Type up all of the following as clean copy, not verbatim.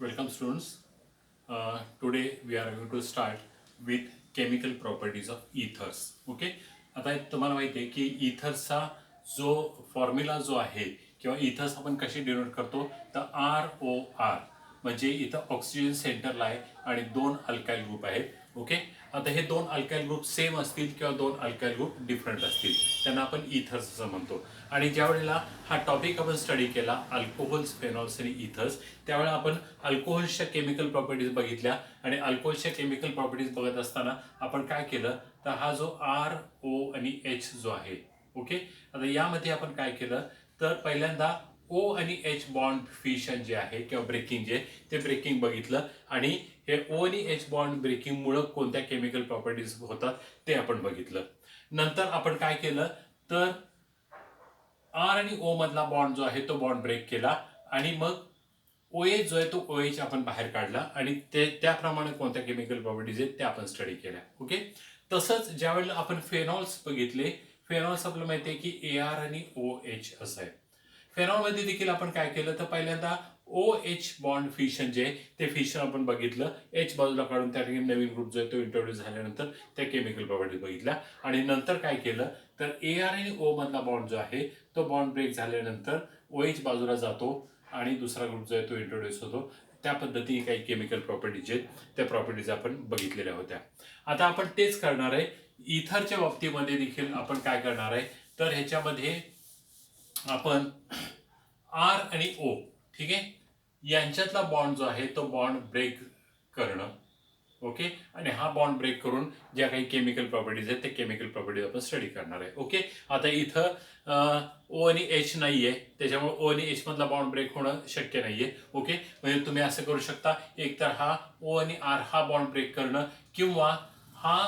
Welcome students. Today we are going to start with chemical properties of ethers. Okay. आता तुम्हाला माहिती आहे की इथर्सचा जो फॉर्म्युला जो आहे किंवा इथर्स आपण कशी डिनोट करतो तर ROR म्हणजे इथं ऑक्सिजन सेंटरला आहे आणि दोन अल्काइल ग्रुप आहेत. ओके. आता हे दोन अल्काइल ग्रुप सेम असतील किंवा दोन अल्काइल ग्रुप डिफरंट असतील त्यांना आपण इथर्स असं म्हणतो. आणि ज्या वेळेला हा टॉपिक आपण स्टडी केला अल्कोहोल्स, फेनॉल्स आणि इथर्स, त्यावेळेला आपण अल्कोहोल्सच्या केमिकल प्रॉपर्टीज बघितल्या आणि अल्कोहोल्सच्या केमिकल प्रॉपर्टीज बघत असताना आपण काय केलं तर हा जो RO आणि H जो आहे, ओके, आता यामध्ये आपण काय केलं तर पहिल्यांदा O आणि H बॉन्ड फिशन जे आहे किंवा ब्रेकिंग जे ते ब्रेकिंग बघितलं आणि हे O आणि H बॉन्ड ब्रेकिंगमुळे कोणत्या केमिकल प्रॉपर्टीज होतात ते आपण बघितलं. नंतर आपण काय केलं तर आर आणि ओ मधला बॉन्ड जो आहे तो बॉन्ड ब्रेक केला आणि मग OH जो आहे तो OH आपण बाहेर काढला आणि त्याप्रमाणे कोणत्या केमिकल प्रॉपर्टीज आहेत त्या आपण स्टडी केल्या. ओके. तसंच ज्या वेळेला आपण फेनॉल्स बघितले, फेनॉल्स आपल्याला माहिती आहे की AR आणि OH असं आहे. फेनॉलमध्ये देखील आपण काय केलं तर पहिल्यांदा OH बॉन्ड फिशन जे ते फिशन आपण बघितलं, H बाजूला काढून त्या ठिकाणी नवीन ग्रुप जो आहे तो इंट्रोड्यूस झाल्यानंतर त्या केमिकल प्रॉपर्टीज बघितल्या आणि नंतर काय केलं तर AR आणि O मधला बॉन्ड जो आहे तो बॉन्ड ब्रेक झाल्यानंतर OH बाजूला जातो आणि दुसरा ग्रुप जो आहे तो इंट्रोड्यूस होतो. त्या पद्धतीने काही केमिकल प्रॉपर्टीज आहेत त्या प्रॉपर्टीज आपण बघितलेल्या होत्या. आता आपण तेच करणार आहे इथरच्या बाबतीमध्ये देखील. आपण काय करणार आहे तर ह्याच्यामध्ये आपण आर आणि ओ, ठीक आहे, यांच्यातला बॉन्ड जो आहे तो बॉन्ड ब्रेक करणं. ओके. आणि हा बॉन्ड ब्रेक करून ज्या काही केमिकल प्रॉपर्टीज आहेत ते केमिकल प्रॉपर्टीज आपण स्टडी करणार आहे. ओके. आता इथं ओ आणि एच नाहीये त्याच्यामुळे ओ आणि एच मधला बॉन्ड ब्रेक होणं शक्य नाहीये. ओके. म्हणजे तुम्ही असं करू शकता एकतर हा ओ आणि आर हा बॉन्ड ब्रेक करणं किंवा हा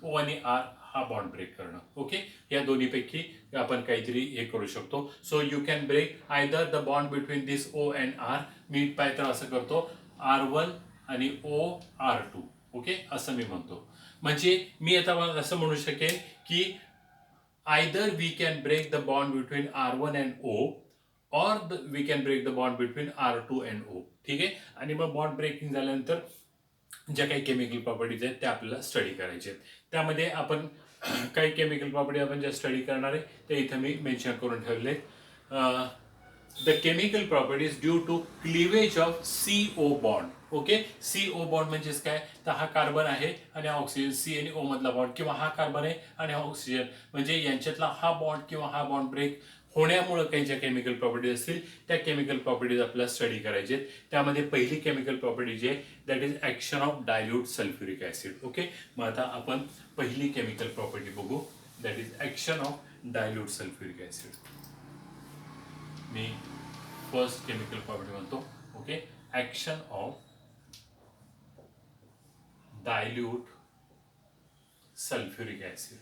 ओ आणि आर हा बॉन्ड ब्रेक करणं. ओके. या दोन्हीपैकी आपण काहीतरी हे करू शकतो. So you can break either the bond between this O and R. मी पाय तर असं करतो R1 आणि OR2. ओके, असं मी म्हणतो. म्हणजे मी आता असं म्हणू शकेन की either we can break the bond between R1 and O or we can break the bond between R2 and O. ठीक आहे. आणि मग बॉन्ड ब्रेकिंग झाल्यानंतर ज्या काही केमिकल प्रॉपर्टीज आहेत त्या आपल्याला स्टडी करायचे आहेत. त्यामध्ये आपण काही केमिकल प्रॉपर्टी आपण ज्या स्टडी करणार आहे ते इथं मी मेन्शन करून ठेवले. The chemical properties due to cleavage of CO bond. Okay. CO bond म्हणजेच काय तर हा कार्बन आहे आणि हा ऑक्सिजन, C आणि O मधला बॉन्ड, किंवा हा कार्बन आहे आणि हा ऑक्सिजन, म्हणजे यांच्यातला हा बॉन्ड किंवा हा बॉन्ड ब्रेक होण्यामुळे काही ज्या केमिकल प्रॉपर्टीज असतील त्या केमिकल प्रॉपर्टीज आपल्याला स्टडी करायचे. त्यामध्ये पहिली केमिकल प्रॉपर्टी जी आहे that is action of dilute sulphuric acid. Okay. मग आता आपण पहिली केमिकल प्रॉपर्टी बघू that is action of dilute sulphuric acid. मी फर्स्ट केमिकल प्रॉपर्टी म्हणतो. Okay. Action of dilute sulphuric acid.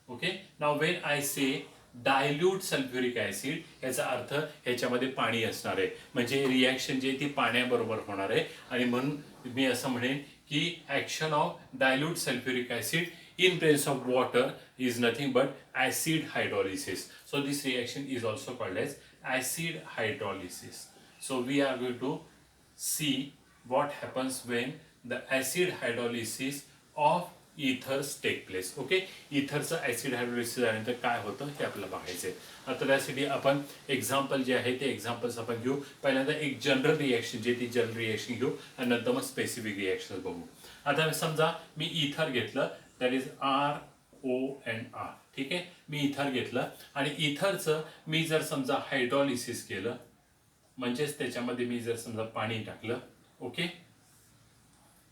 Okay. Now when I say dilute sulphuric acid याचा अर्थ ह्याच्यामध्ये पाणी असणार आहे, म्हणजे रिॲक्शन जी आहे ती पाण्याबरोबर होणार आहे. आणि म्हणून मी असं म्हणेन की action of dilute sulphuric acid in presence of water is nothing but acid hydrolysis. So this reaction is also called as acid hydrolysis. So we are going to see what happens when the acid hydrolysis of ethers take place. Okay. इथरचं acid hydrolysis झाल्यानंतर काय होतं हे आपल्याला बघायचंय. आता त्यासाठी आपण एक्झाम्पल जे आहे ते एक्झाम्पल्स आपण घेऊ. पहिल्यांदा एक जनरल रिएक्शन जे ती जनरल रिएक्शन घेऊ आणि नंतर मग स्पेसिफिक रिएक्शन बघू. आता समजा मी इथर घेतलं दॅट इज RONR. ठीक आहे. मी इथर घेतलं आणि इथरचं मी जर समजा हायड्रॉलिसिस केलं, म्हणजेच त्याच्यामध्ये मी जर समजा पाणी टाकलं, ओके,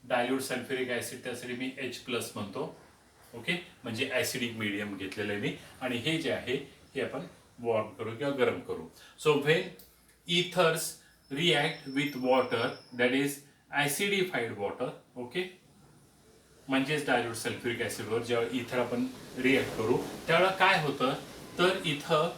डायल्यूट सल्फ्युरिक ऍसिड त्यासाठी मी H+ म्हणतो. ओके. म्हणजे ऍसिडिक मीडियम घेतलेलं आहे मी आणि हे जे आहे हे आपण वॉर्म करू किंवा गरम करू. So when ethers react with water that is acidified water. Okay. म्हणजेच डायल्यूट सल्फ्युरिक ऍसिडवर जेव्हा इथर आपण रिॲक्ट करू त्यावेळेला काय होतं तर इथं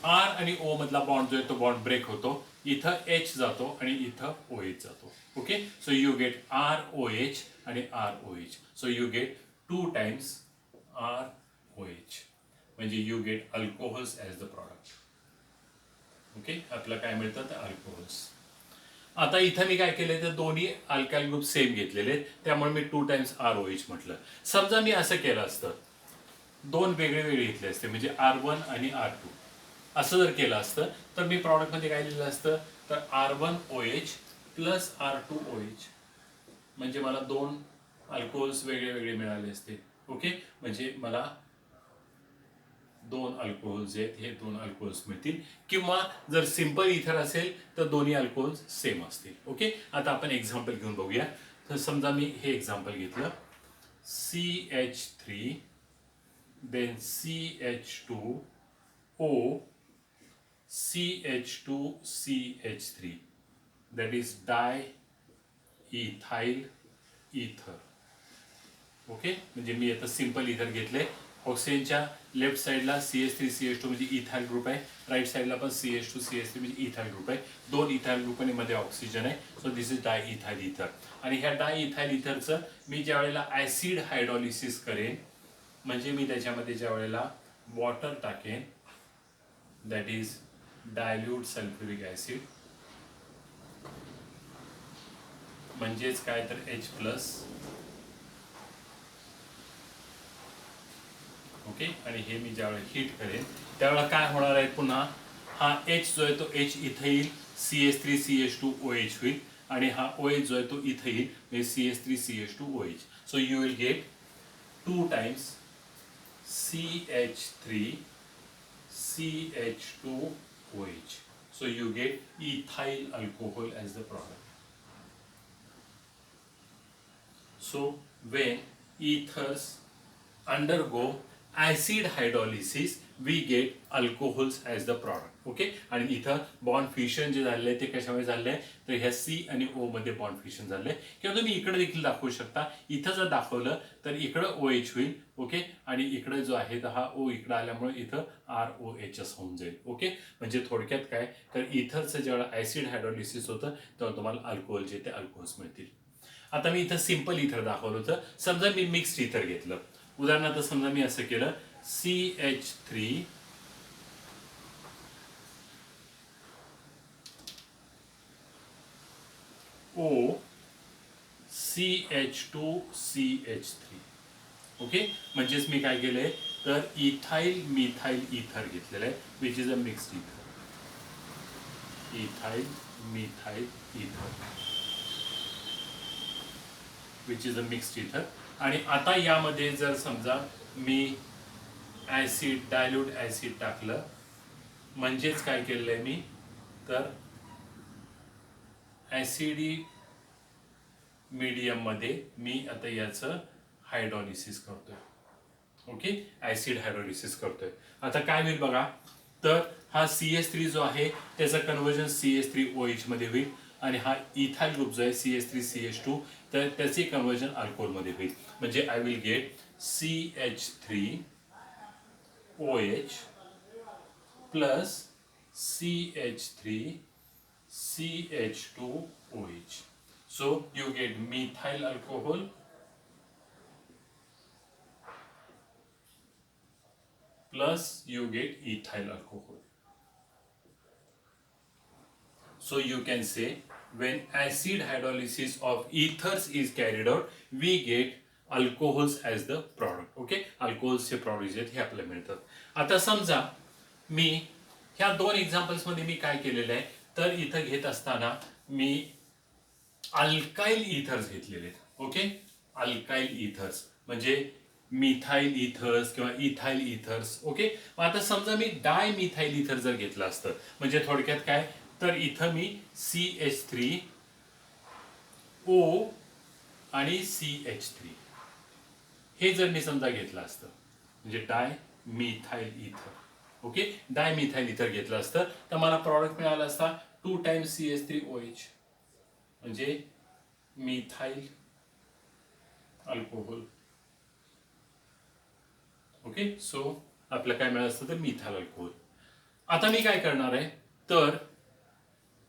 आर आणि ओ मधला बॉन्ड जो आहे तो बॉन्ड ब्रेक होतो. इथं H जातो आणि इथं OH जातो. Okay. So you gate ROH आणि ROH. So you gate 2 times ROH. म्हणजे you get alcohols as the product. Okay, आपलं काय मिळतं तर अल्कोहोल्स. आता इथं मी काय केलं तर दोन्ही अल्काइल ग्रुप सेम घेतलेले, त्यामुळे मी 2 टाइम्स ROH म्हटलं. समजा मी असं केलं असतं, दोन वेगळे वेगळे घेतले असते, म्हणजे R1 आणि R2 असं जर केलं असतं तर मी प्रॉडक्टमध्ये काय लिहिलं असतं तर R1OH प्लस R2OH, म्हणजे मला दोन अल्कोहोल्स वेगळे वेगळे मिळाले असते. ओके, म्हणजे मला दोन अल्कोहोल्स आहेत, हे दोन अल्कोहोल्स मिळतील. किंवा जर सिंपल इथर असेल तर दोन्ही अल्कोहोल्स सेम असतील. ओके, आता आपण एक्झाम्पल घेऊन बघूया. तर समजा मी हे एक्झाम्पल घेतलं, CH3 then CH2O CH2CH3, that is diethyl इथर. ओके, म्हणजे मी आता सिंपल इथर घेतले. ऑक्सिजनच्या लेफ्ट साईडला CH3CH2 म्हणजे इथाइल ग्रुप आहे, राईट साईडला पण CH2CH3 म्हणजे इथाइल ग्रुप आहे. दोन इथाइल ग्रुप आणि मध्ये ऑक्सिजन आहे. सो दिस इज डायइथाइल इथर. आणि ह्या डायइथाइल इथरचं मी ज्या वेळेला ऍसिड हायड्रॉलिसिस करेन, म्हणजे मी त्याच्यामध्ये ज्या वेळेला वॉटर टाकेन, that is dilute sulphuric acid, म्हणजेच काय तर H+. ओके, आणि हे मी ज्यावेळेला हीट करेन त्यावेळेला काय होणार आहे, पुन्हा हा H जो आहे तो H इथं येईल, CH3CH2OH होईल, आणि हा OH जो आहे तो इथं येईल, म्हणजे CH3CH2OH. So you will get 2 times CH3CH2OH. So you get ethyl alcohol as the product. So when ethers undergo acid hydrolysis, we get alcohols as the product. Okay, आणि इथं बॉन्ड फिशन जे झालेलं आहे ते कशामुळे झालं आहे तर ह्या C आणि O मध्ये बॉन्ड फिशन झालंय. किंवा तुम्ही इकडे देखील दाखवू शकता. इथं जर दाखवलं तर इकडं OH होईल. ओके, आणि इकडे जो आहे तर हा O इकडे आल्यामुळे इथं ROHS होऊन जाईल. ओके, म्हणजे थोडक्यात काय तर इथरचं जेव्हा ऍसिड हायड्रोलिसिस होतं तेव्हा तुम्हाला अल्कोहोल जे ते अल्कोहोल्स मिळतील. आता मी इथं सिंपल इथर दाखवलं होतं. समजा मी मिक्स्ड इथर घेतलं, उदाहरणार्थ समजा मी असं केलं, CH3 O CH2 CH3. Okay, म्हणजेच मी काय केलंय तर इथाइल मिथाइल इथर घेतलेलं आहे, विच इज अ मिक्स्ड इथर. इथाइल मिथाइल इथर विच इज अ मिक्स्ड इथर. आणि आता यामध्ये जर समजा मी ऍसिड डायल्यूट ऍसिड टाकलं, म्हणजेच काय केलंय मी तर ऍसिडी मीडियम मध्ये मी आता याचं हायड्रॉलिसिस करतोय. ओके, ऍसिड हायड्रॉलिसिस करतोय. आता काय होईल बघा, तर हा CH3 जो आहे त्याचं कन्व्हर्जन CH3OH मध्ये होईल, आणि हा इथाइल ग्रुप जो आहे CH3CH2 तर त्याचे कन्व्हर्जन अल्कोहोल मध्ये होईल. म्हणजे I will get CH3OH plus CH3CH2OH. So you get methyl alcohol plus you get ethyl alcohol. So you can say when acid hydrolysis of ethers is carried out, we get alcohols as the product. Okay, alcohols चे product आहेत हे आपल्याला मिळतात. आता समजा मी ह्या दोन examples मध्ये मी काय केलेलं आहे तर इथं घेत असताना मी अल्काइल इथर्स घेतलेले. ओके, अल्काइल इथर्स म्हणजे मिथाइल इथर्स किंवा इथाइल इथर्स. ओके, मग आता समजा मी डाय मिथाइल इथर जर घेतलं असतं, म्हणजे थोडक्यात काय तर इथं मी CH3O आणि CH3 हे जर मी समजा घेतलं असतं, म्हणजे डाय मिथाइल इथर. ओके, डाय मिथाइल इथर घेतलं असतं तर मला प्रॉडक्ट मिळाला असता 2 टाइम्स CH3OH, म्हणजे मिथाइल अल्कोहोल. ओके, सो आपल्याला काय मिळालं असतं तर मिथाइल अल्कोहोल. आता मी काय करणार आहे तर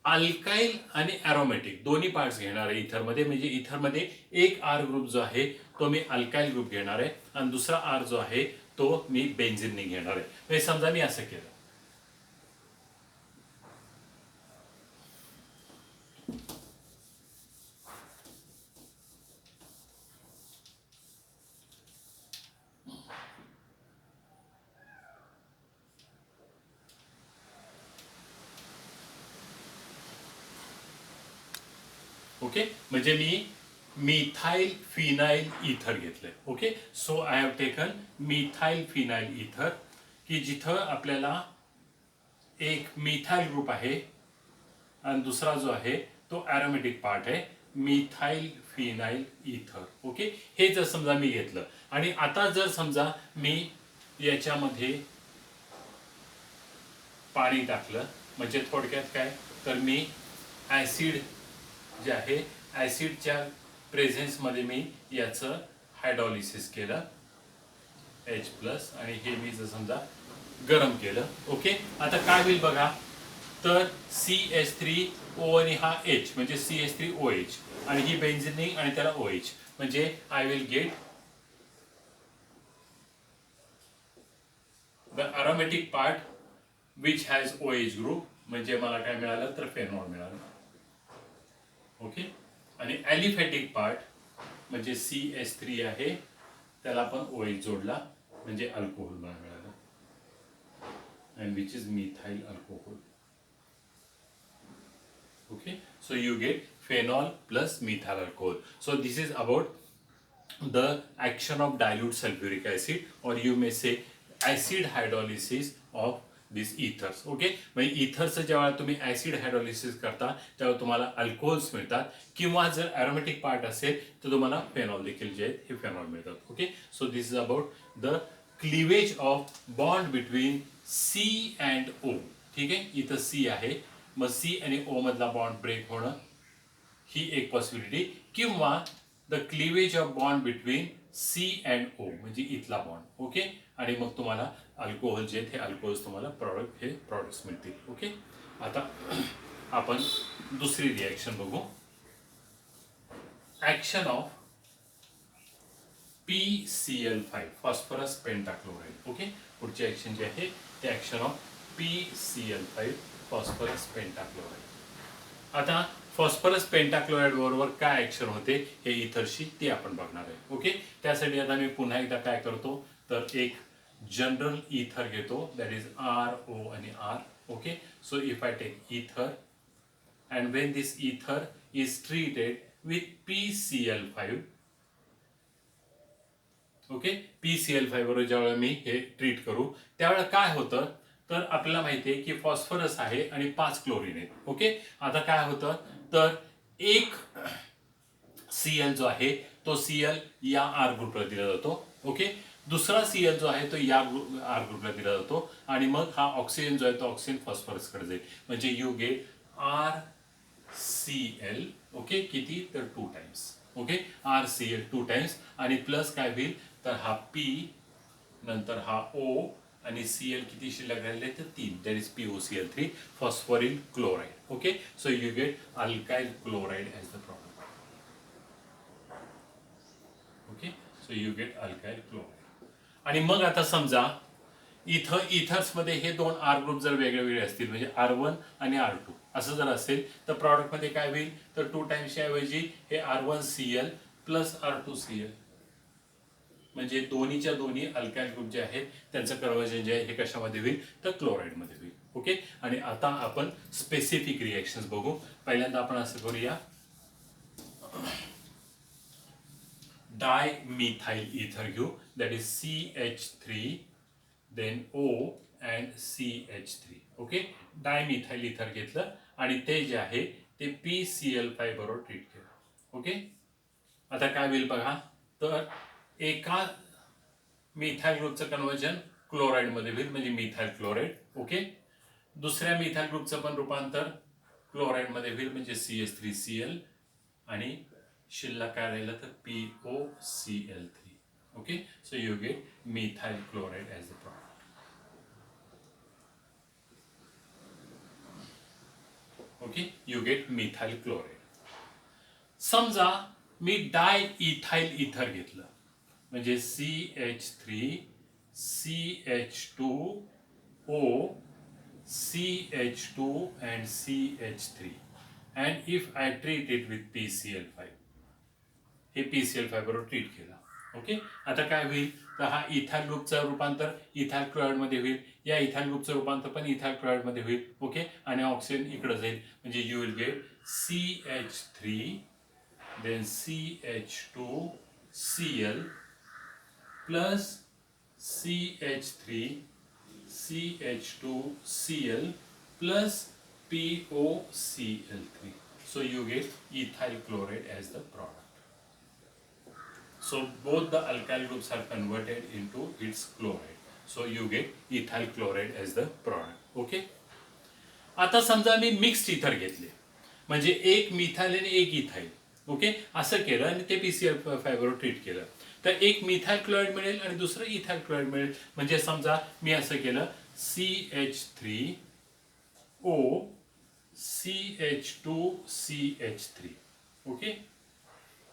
अल्काइल आणि अरोमॅटिक दोन्ही पार्ट्स घेणार आहे इथरमध्ये. म्हणजे इथरमध्ये एक R ग्रुप जो आहे तो मी अल्काइल ग्रुप घेणार आहे, आणि दुसरा R जो आहे तो मी बेन्झिनने घेणार आहे. म्हणजे समजा मी असं केलं, ओके, म्हणजे मी मिथाइल फिनाइल इथर घेतलंय. Okay, so I have taken methyl phenyl इथर, की जिथं आपल्याला एक मिथाइल ग्रुप आहे आणि दुसरा जो आहे तो ॲरोमॅटिक पार्ट आहे, मिथाइल फिनाइल इथर. ओके, हे जर समजा मी घेतलं आणि आता जर समजा मी याच्यामध्ये पाणी टाकलं, म्हणजे थोडक्यात काय, तर मी ॲसिड जे आहे, ॲसिडच्या प्रेझेन्समध्ये मी याचं हायड्रॉलिसिस केलं H+ आणि हे मी जर समजा गरम केलं. ओके, आता काय होईल बघा, तर CH3O आणि हा H म्हणजे CH3OH आणि ही बेन्झिन आणि त्याला OH, म्हणजे I will get the aromatic part which has OH group, म्हणजे मला काय मिळालं तर फेनॉल मिळालं. ओके, आणि ॲलिफॅटिक पार्ट म्हणजे CH3 आहे, त्याला आपण OH जोडला म्हणजे अल्कोहोल मला मिळालं, and which is methyl alcohol. Okay, so you get phenol plus methyl alcohol. So this is about the action of dilute sulfuric acid, or you may say acid hydrolysis of these ethers. Okay, म्हणजे इथरचं जेव्हा तुम्ही acid hydrolysis करता तेव्हा तुम्हाला alcohols मिळतात, किंवा जर aromatic part असेल तर तुम्हाला फेनॉल देखील जे आहेत हे फेनॉल मिळतात. Okay, so this is about the cleavage of bond between C and O. ठीक आहे, इथं C आहे, मग C आणि O मधला बॉन्ड ब्रेक होणं ही एक पॉसिबिलिटी, किंवा the cleavage of bond between C and O म्हणजे इथला बॉन्ड. ओके, आणि मग तुम्हाला अल्कोहोल जे आहेत हे अल्कोहोल्स तुम्हाला हे प्रॉडक्ट्स मिळतील. ओके, आता आपण दुसरी रिॲक्शन बघू, action of PCl5 phosphorus pentachloride. Okay, पुढची ॲक्शन जी आहे ते action of PCl5 phosphorus pentachloride. आता फॉस्फरस पेंटाक्लोराइड बरोबर काय ॲक्शन होते हे इथरशी ते आपण बघणार आहे. ओके, त्यासाठी आता मी पुन्हा एकदा काय करतो, तर एक जनरल इथर घेतो, दॅट इज RO आणि R. Okay, so if I take ether and when this ether is treated with PCl5. Okay, PCl5 बरोबर ज्यावेळेला मी हे ट्रीट करू त्यावेळेला काय होतं, तर आपल्याला माहिती आहे की फॉस्फरस आहे आणि 5 क्लोरीन आहेत. ओके, आता काय होतं, तर एक Cl जो आहे तो Cl या R ग्रुपला दिला जातो. ओके, दुसरा Cl जो आहे तो या R ग्रुपला दिला जातो, आणि मग हा ऑक्सिजन जो आहे तो ऑक्सिजन फॉस्फरसकडे जाईल, म्हणजे यू गेट RCl. ओके, किती तर 2 टाइम्स. ओके, RCl 2 टाइम्स, आणि प्लस काय होईल तर हा P, नंतर हा O आणि Cl किती शिल्लक राहिले तर 3, that is POCl3 phosphoryl chloride. Okay, so you get alkyl chloride as the product. Okay, so you get alkyl chloride. आणि मग आता समजा इथं इथर्समध्ये हे दोन R ग्रुप जर वेगळे वेगळे असतील, म्हणजे R1 आणि R2 असं जर असेल, तर प्रॉडक्टमध्ये काय होईल तर 2 टाइम्सच्या ऐवजी हे R1Cl प्लस R2Cl, म्हणजे दोन्हीच्या दोन्ही अल्काइल ग्रुप जे आहेत त्यांचं कन्व्हर्जन जे आहे हे कशामध्ये होईल तर क्लोराइडमध्ये होईल. ओके, आणि आता आपण स्पेसिफिक रिएक्शन्स बघू. पहिल्यांदा आपण असं करूया, डायमिथाइल इथर घेऊ, that is CH3 then O and CH3. Okay, dimethyl ether घेतलं आणि ते जे आहे ते PCl5 बरोबर ट्रीट केलं. ओके, आता काय होईल बघा, तर एका मिथाइल ग्रुपचं कन्व्हर्जन क्लोराइडमध्ये होईल म्हणजे मिथाइल क्लोराइड. ओके, दुसऱ्या मिथाइल ग्रुपचं पण रूपांतर क्लोराइडमध्ये होईल म्हणजे CH3Cl, आणि शिल्लक काय राहिलं तर POCl3. Okay, so you gate methyl chloride as the product. Okay, you get methyl chloride. समजा मी डाय इथाइल इथर घेतलं, म्हणजे CH3 CH2O CH2 and CH3, and if I treat it with PCl5, हे PCl5 बरोबर ट्रीट केला. ओके, आता काय होईल तर हा इथाइल ग्रुपचं रूपांतर इथाइल क्लोराइडमध्ये होईल, या इथाइल ग्रुपचं रूपांतर पण इथाइल क्लोराइडमध्ये होईल. ओके, आणि ऑक्सिजन इकडे जाईल म्हणजे you will get CH3 then CH2Cl plus CH3 CH2Cl plus POCl3. So you get ethyl chloride as the product. So both the alkyl groups are converted into its chloride. So you get ethyl chloride as the product. Okay. आता समजा मी mixed इथर घेतले, म्हणजे एक methyl आणि एक ethyl. Okay, असं केलं आणि ते पीसीएल फायबरवर ट्रीट केलं, तर एक मिथाइल क्लोराइड मिळेल आणि दुसरं इथाइल क्लोराइड मिळेल. म्हणजे समजा मी असं केलं CH3O CH2CH3. ओके,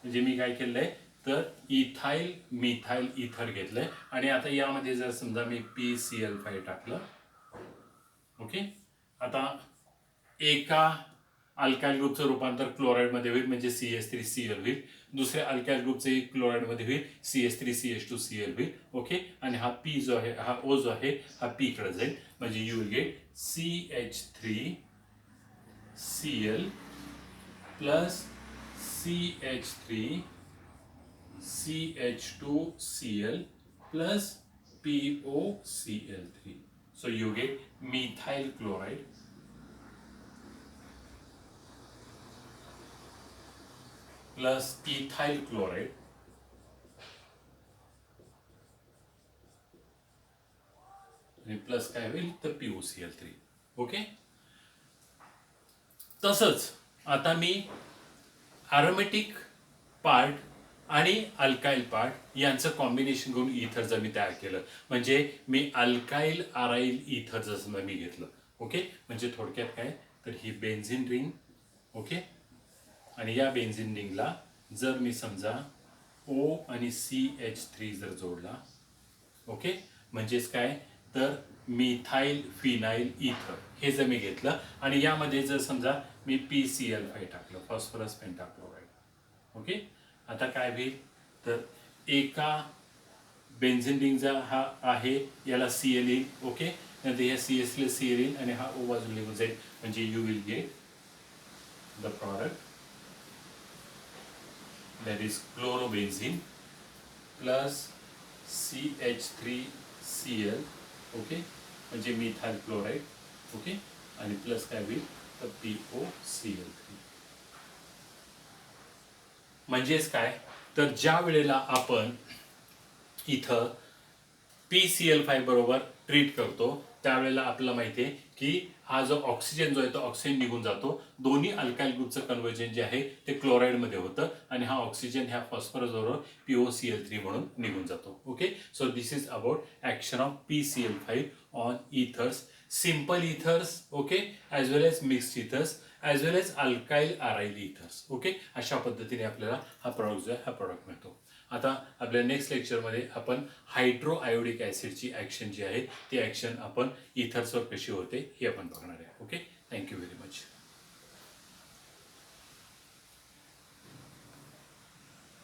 म्हणजे मी काय केलंय तर इथाइल मिथाइल इथर घेतलंय आणि आता यामध्ये जर समजा मी PCl5 टाकलं. ओके, आता एका अल्काइल ग्रुपचं रूपांतर क्लोराइड मध्ये होईल म्हणजे CH3Cl होईल, दुसऱ्या अल्काइल ग्रुपचे क्लोराइड मध्ये होईल CH3CH2Cl होईल. ओके, आणि हा P जो आहे, हा O जो आहे, हा P कडे जाईल, म्हणजे you will get CH3Cl plus CH3CH2Cl plus POCl3. So you get methyl chloride plus ethyl chloride आणि प्लस काय होईल तर POCl3. ओके, तसंच आता मी अरोमॅटिक पार्ट आणि अल्काइल पार्ट यांचं कॉम्बिनेशन करून इथर जर मी तयार केलं, म्हणजे मी अल्काइल आराइल इथर जर समजा मी घेतलं. ओके, म्हणजे थोडक्यात काय तर ही बेन्झिन रिंग. ओके, आणि या बेन्झिन रिंगला जर मी समजा O आणि CH3 जर जोडला. ओके, म्हणजेच काय तर मिथाइल फिनाइल इथर हे जर मी घेतलं आणि यामध्ये जर समजा मी PCl5 टाकलं, फॉस्फरस पेंटाक्लोराइड. ओके, आता काय होईल तर एका बेन्झिन रिंगचा हा आहे, याला Cl येईल. ओके, नंतर ह्या CH ला Cl येईल आणि हा O बाजूला निघून जाईल, म्हणजे you will get the product that is chlorobenzene plus CH3Cl. Okay, म्हणजे मिथाइल क्लोराइड. ओके, आणि प्लस काय होईल तर POCl3. म्हणजेच काय तर ज्या वेळेला आपण इथं PCl5 बरोबर ट्रीट करतो त्यावेळेला आपल्याला माहिती आहे की हा जो ऑक्सिजन जो आहे तो ऑक्सिजन निघून जातो, दोन्ही अल्काइल ग्रुपचं कन्व्हर्जन जे आहे ते क्लोराइड मध्ये होतं आणि हा ऑक्सिजन ह्या फॉस्फरस बरोबर POCl3 म्हणून निघून जातो. Okay, so this is about action of PCl5 on ethers, simple ethers. Okay, as well as mixed ethers, as well as alkyl aryl ethers. Okay, अशा पद्धतीने आपल्याला हा प्रॉडक्ट जो आहे हा प्रॉडक्ट मिळतो. आता आपल्या नेक्स्ट लेक्चरमध्ये आपण हायड्रो आयोडिक ॲसिडची ॲक्शन जी आहे ती ॲक्शन आपण इथर्सवर कशी होते हे आपण बघणार आहे. Okay, thank you very much.